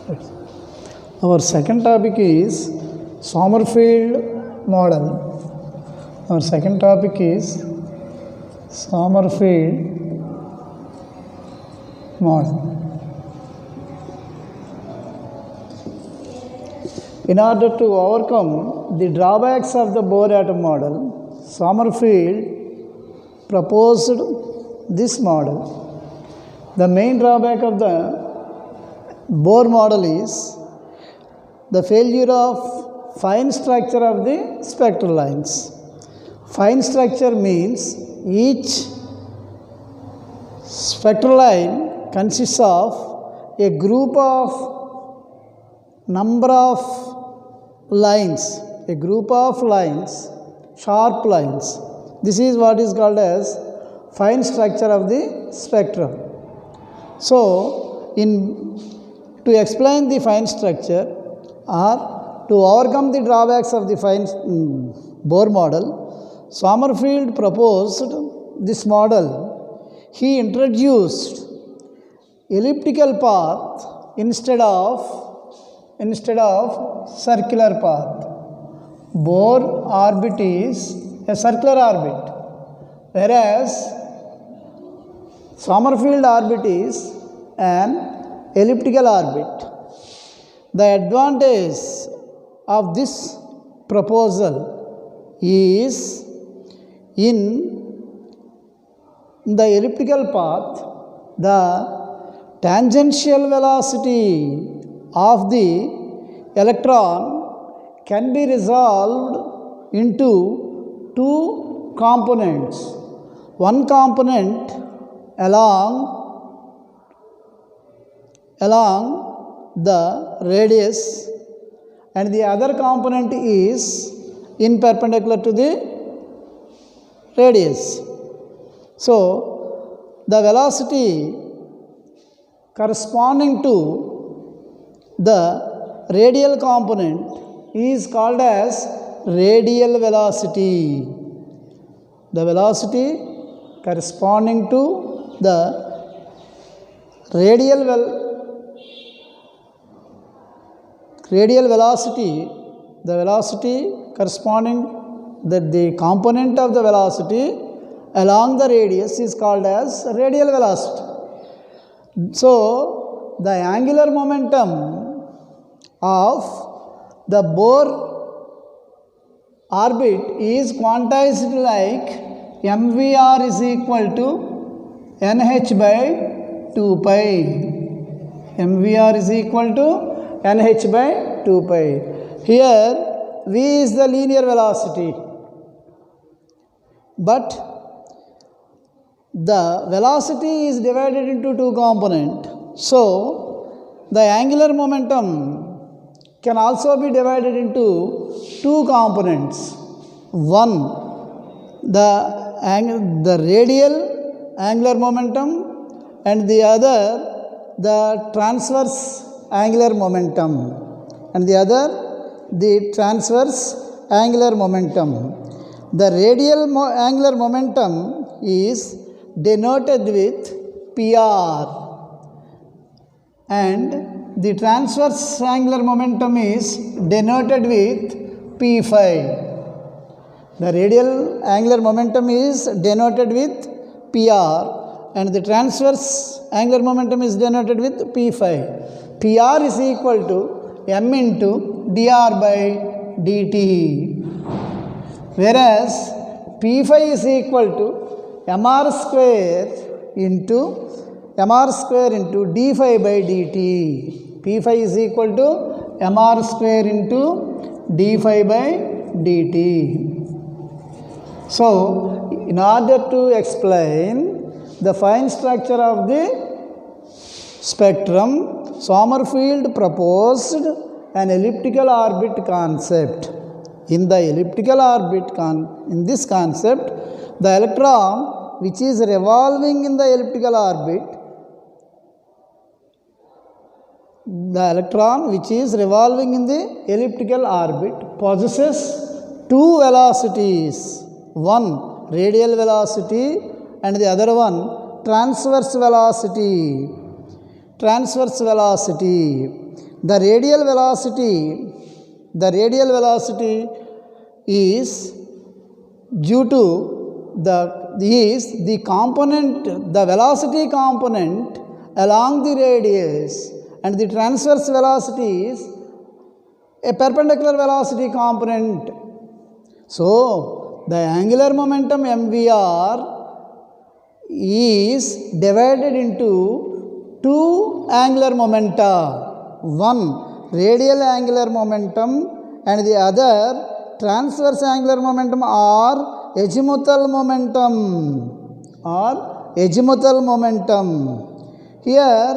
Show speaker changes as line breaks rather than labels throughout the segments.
Our second topic is Sommerfeld model. Our second topic is Sommerfeld model. In order to overcome the drawbacks of the Bohr atom model, Sommerfeld proposed this model. The main drawback of the Bohr model is the failure of fine structure of the spectral lines. Fine structure means each spectral line consists of a group of number of lines, sharp lines. This is what is called as fine structure of the spectrum. So, to explain the fine structure or to overcome the drawbacks of the fine Bohr model, Sommerfeld proposed this model. He introduced elliptical path instead of circular path. Bohr orbit is a circular orbit, whereas Sommerfeld orbit is an elliptical orbit. The advantage of this proposal is in the elliptical path, the tangential velocity of the electron can be resolved into two components. One component along the radius and the other component is in perpendicular to the radius. So, the velocity corresponding to the radial component is called as radial velocity. The velocity corresponding to the radial velocity, the velocity corresponding the component of the velocity along the radius is called as radial velocity. So, the angular momentum of the Bohr orbit is quantized like mvr is equal to nh by 2 pi. mvr is equal to nh by 2 pi. Here v is the linear velocity, but the velocity is divided into two components. So, the angular momentum can also be divided into two components. One, the radial angular momentum, and the other, the transverse angular momentum, and the other, the transverse angular momentum. The radial angular momentum is denoted with PR, and the transverse angular momentum is denoted with P phi. The radial angular momentum is denoted with PR and the transverse angular momentum is denoted with P phi. PR is equal to m into dr by dt, whereas P phi is equal to mr square into d phi by dt. P phi is equal to mr square into d phi by dt. So, in order to explain the fine structure of the spectrum, Sommerfeld proposed an elliptical orbit concept. In the elliptical orbit, in this concept, the electron which is revolving in the elliptical orbit, possesses two velocities. One radial velocity and the other one transverse velocity. the radial velocity is due to the component, the velocity component along the radius, and the transverse velocity is a perpendicular velocity component. So the angular momentum mvr is divided into two angular momenta, one radial angular momentum and the other transverse angular momentum or azimuthal momentum. Here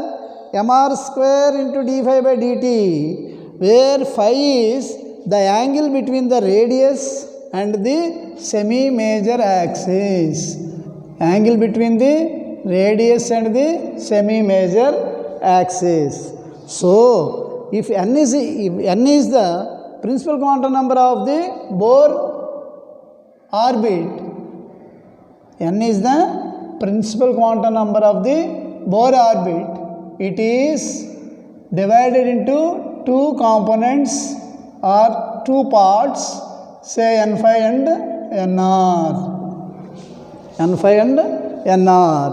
mr square into d phi by dt, where phi is the angle between the radius and the semi-major axis. Angle between the radius and the semi-major axis. So, if n is the principal quantum number of the Bohr orbit, n is the principal quantum number of the Bohr orbit, it is divided into two components or two parts, say n phi and nr. N phi and nr.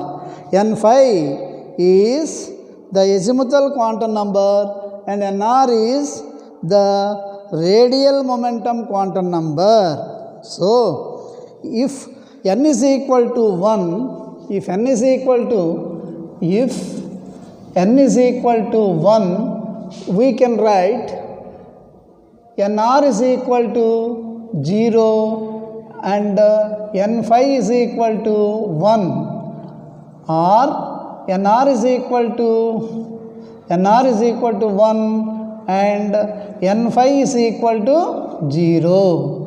N phi is the azimuthal quantum number and nr is the radial momentum quantum number. So, if n is equal to 1, if n is equal to 1, we can write nr is equal to 0 and n phi is equal to 1, or nr is equal to 1 and n phi is equal to 0.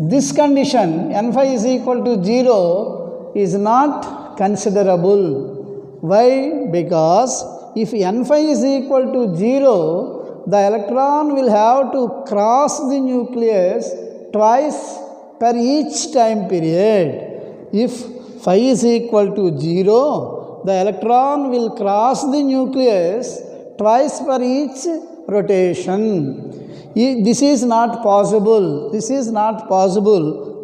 This condition, n phi is equal to 0, is not considerable. Why? Because if n phi is equal to 0, the electron will have to cross the nucleus twice per each time period. If phi is equal to 0, the electron will cross the nucleus twice per each rotation. This is not possible.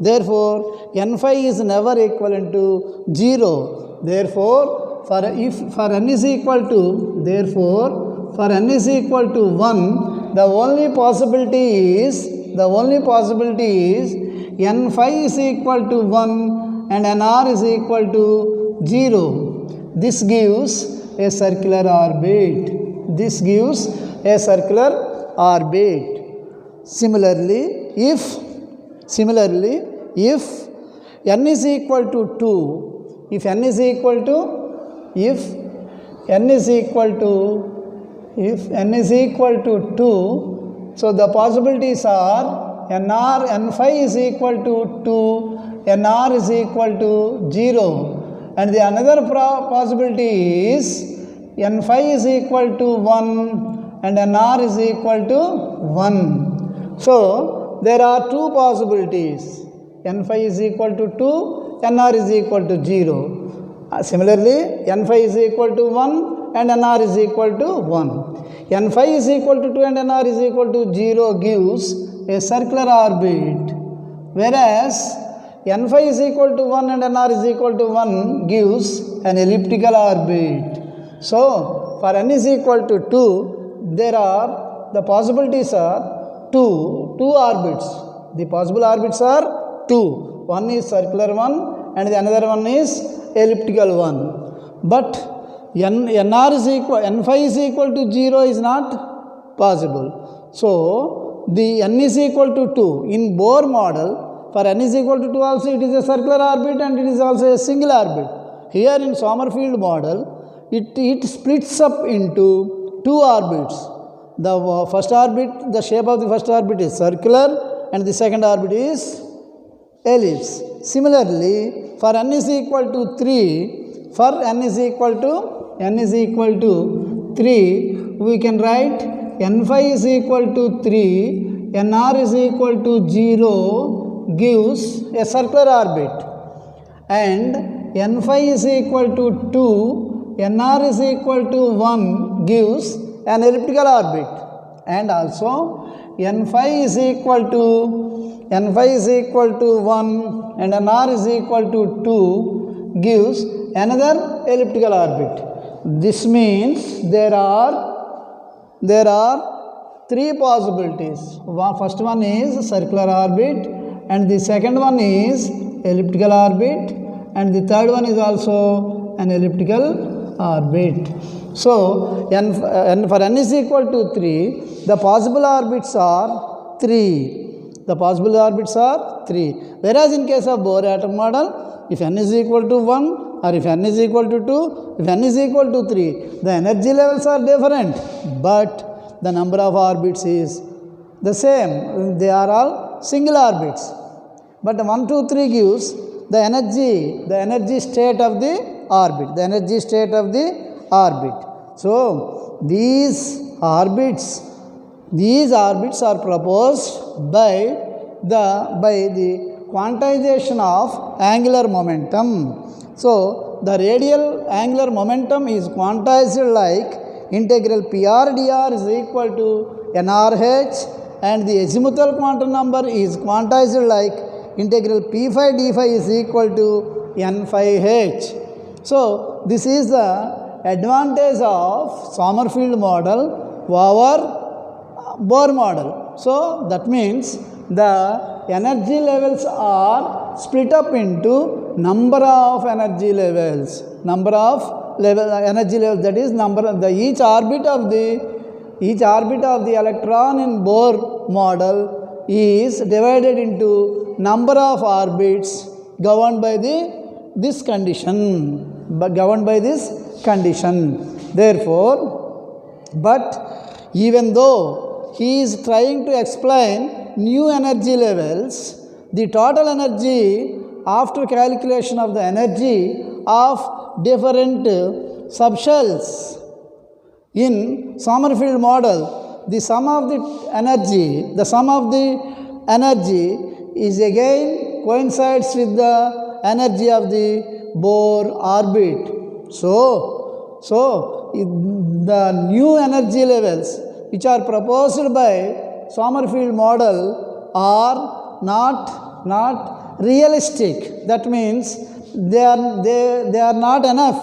Therefore, n phi is never equivalent to 0. Therefore, for n is equal to 1, the only possibility is n phi is equal to 1 and nr is equal to 0. This gives a circular orbit. Similarly, if n is equal to 2, if n is equal to 2, so the possibilities are n phi is equal to 2, nr is equal to 0, and the another possibility is n phi is equal to 1 and nr is equal to 1. So, there are two possibilities, n phi is equal to 2, nr is equal to 0. Similarly, n phi is equal to 1 and nr is equal to 1. N phi is equal to 2 and nr is equal to 0 gives a circular orbit, whereas n phi is equal to 1 and nr is equal to 1 gives an elliptical orbit. So, for n is equal to 2, the possibilities are two orbits. The possible orbits are two. One is circular one and the another one is elliptical one. But n phi is equal to 0 is not possible. So, the n is equal to 2. In Bohr model, for n is equal to 2 also it is a circular orbit and it is also a single orbit. Here in Sommerfeld model, it splits up into two orbits. The first orbit, the shape of the first orbit is circular and the second orbit is ellipse. Similarly, for n is equal to 3, we can write n phi is equal to 3, nr is equal to 0 gives a circular orbit, and n phi is equal to 2, nr is equal to 1 gives an elliptical orbit. and also n phi is equal to 1 and nr is equal to 2 gives another elliptical orbit. This means there are three possibilities. First one is circular orbit, and the second one is elliptical orbit, and the third one is also an elliptical orbit. So for n is equal to 3, the possible orbits are 3. The possible orbits are 3. Whereas in case of Bohr atom model, if n is equal to 1 or if n is equal to 2, if n is equal to 3, the energy levels are different, but the number of orbits is the same. They are all single orbits. But 1, 2, 3 gives the energy state of the orbit, the energy state of the orbit. So these orbits are proposed by the quantization of angular momentum. So the radial angular momentum is quantized like integral PR dr is equal to nRh, and the azimuthal quantum number is quantized like integral p phi d phi is equal to n phi h. So this is the advantage of Sommerfeld model over Bohr model. So that means the energy levels are split up into number of energy levels, energy levels, that is each orbit of the electron in Bohr model is divided into number of orbits governed by this condition. Therefore, but even though he is trying to explain new energy levels, the total energy after calculation of the energy of different subshells in Sommerfeld model, the sum of the energy is again coincides with the energy of the Bohr orbit. So the new energy levels which are proposed by Sommerfeld model are not realistic. That means they are not enough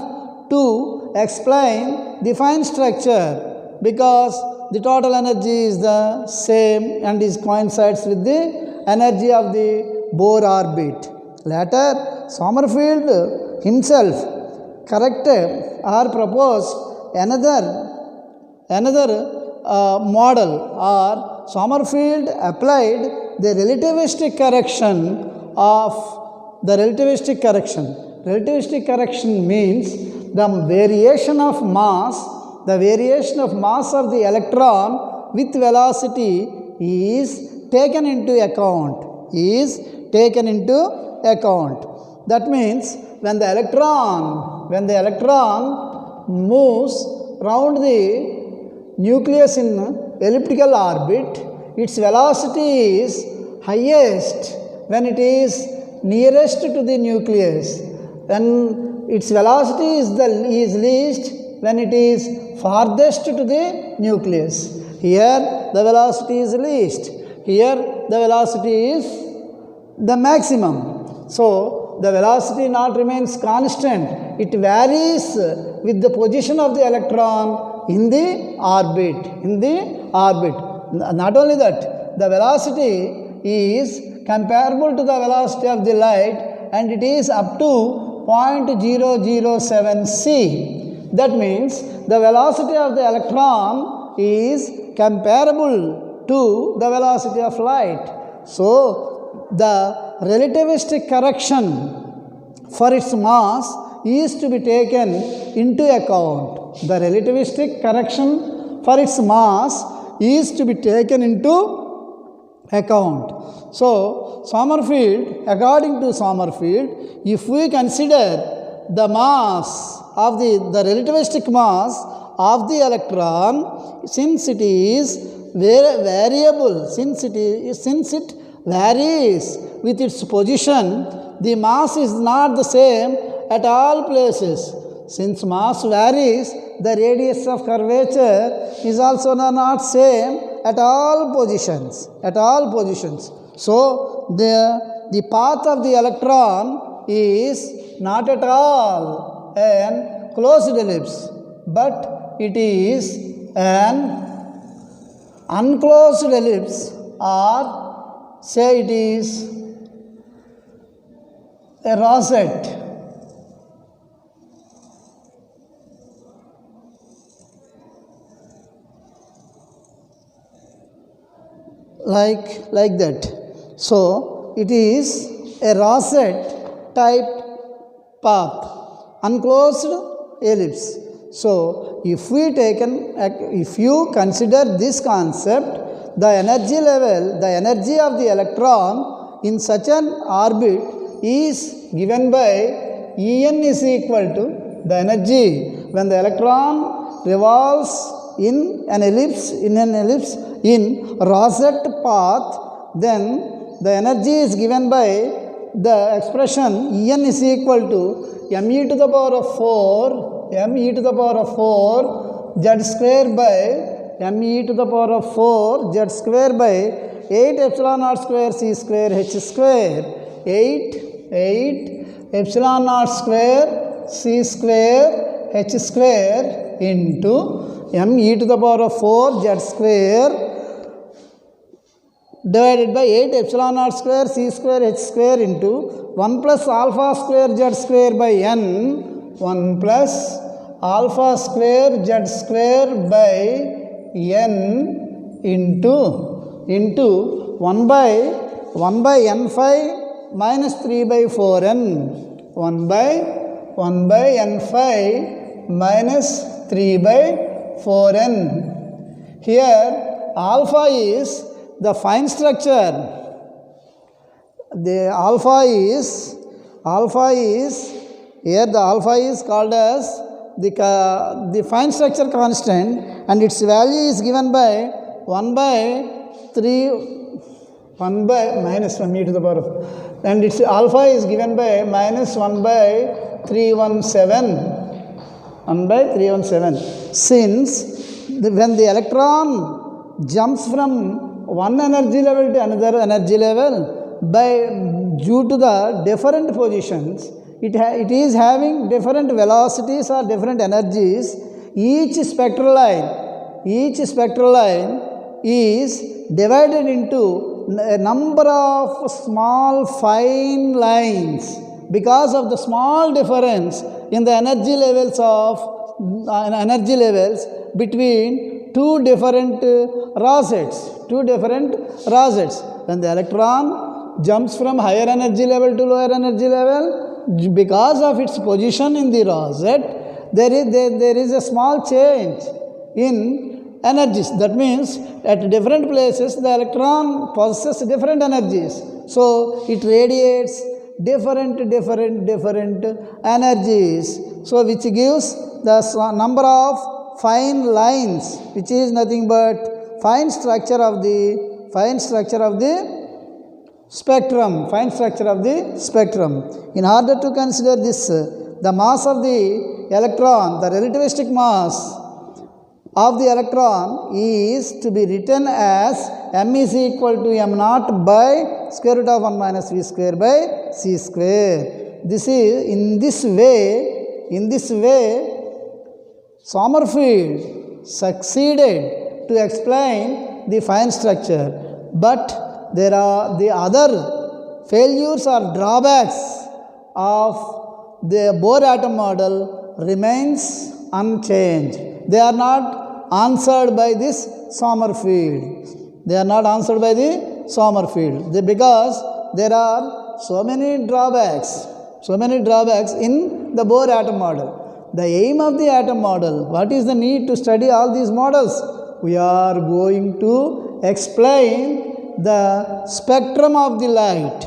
to explain the fine structure, because the total energy is the same and is coincides with the energy of the Bohr orbit. Later, Sommerfeld himself corrected or proposed another model, or Sommerfeld applied the relativistic correction of the relativistic correction. Relativistic correction means the variation of mass of the electron with velocity is taken into account. That means when the electron moves round the nucleus in elliptical orbit, its velocity is highest when it is nearest to the nucleus, when its velocity is least when it is farthest to the nucleus. Here the velocity is least, here the velocity is the maximum. So the velocity not remains constant, it varies with the position of the electron in the orbit. Not only that, the velocity is comparable to the velocity of the light, and it is up to 0.007 c. That means the velocity of the electron is comparable to the velocity of light. So the relativistic correction for its mass is to be taken into account. The relativistic correction for its mass is to be taken into account. So Sommerfeld, according to Sommerfeld, if we consider the mass of the relativistic mass of the electron, since it is variable, since it varies with its position, the mass is not the same at all places. Since mass varies, the radius of curvature is also not same at all positions, at all positions. So the path of the electron is not at all an closed ellipse, but it is an unclosed ellipse, or say it is a rosette. Like that. So it is a rosette type path, unclosed ellipse. So if you consider this concept, the energy level, the energy of the electron in such an orbit is given by En is equal to the energy when the electron revolves in an ellipse in rosette path, then the energy is given by the expression En is equal to me to the power of 4 z square by me to the power of 4 z square by 8 epsilon naught square c square h square 8 epsilon naught square c square h square into me to the power of 4 z square divided by 8 epsilon naught square c square h square into 1 plus alpha square z square by n, 1 plus alpha square z square by n into 1 by n phi minus 3 by 4n, 1 by n phi minus 3 by 4n. Here alpha is the fine structure. The alpha is here the alpha is called as the fine structure constant, and its value is given by 1 by minus 1 e to the power of, and its alpha is given by minus 1 by 317. Since when the electron jumps from one energy level to another energy level due to the different positions, it is having different velocities or different energies. Each spectral line is divided into a number of small fine lines because of the small difference in the energy levels between two different rosettes. When the electron jumps from higher energy level to lower energy level, because of its position in the rosette, there is a small change in energies. That means at different places the electron possesses different energies. So it radiates different energies. So which gives the number of fine lines, which is nothing but fine structure of the spectrum. In order to consider this, the mass of the electron, the relativistic mass of the electron is to be written as m is equal to m naught by square root of 1 minus v square by c square. This is in this way Sommerfeld succeeded to explain the fine structure, but there are the other failures or drawbacks of the Bohr atom model remains unchanged. They are not answered by this Sommerfeld. Because there are so many drawbacks in the Bohr atom model. The aim of the atom model, what is the need to study all these models? We are going to explain the spectrum of the light.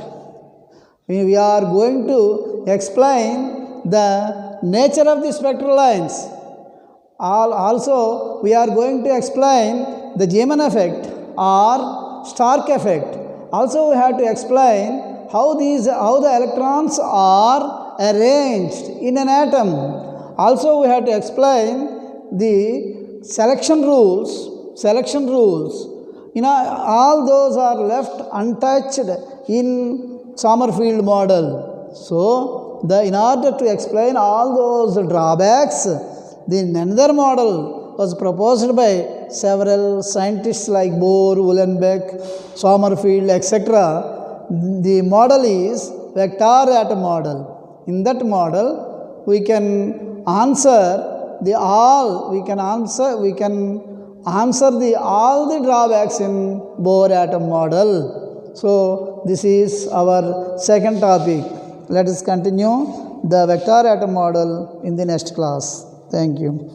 We are going to explain the nature of the spectral lines. Also, we are going to explain the Zeeman effect or Stark effect. Also, we have to explain how the electrons are arranged in an atom. Also, we have to explain the selection rules all those are left untouched in Sommerfeld model. So, in order to explain all those drawbacks, the Nenner model was proposed by several scientists like Bohr, Uhlenbeck, Sommerfeld, etc. The model is vector atom model. In that model, we can answer all the drawbacks in Bohr atom model. So, this is our second topic. Let us continue the vector atom model in the next class. Thank you.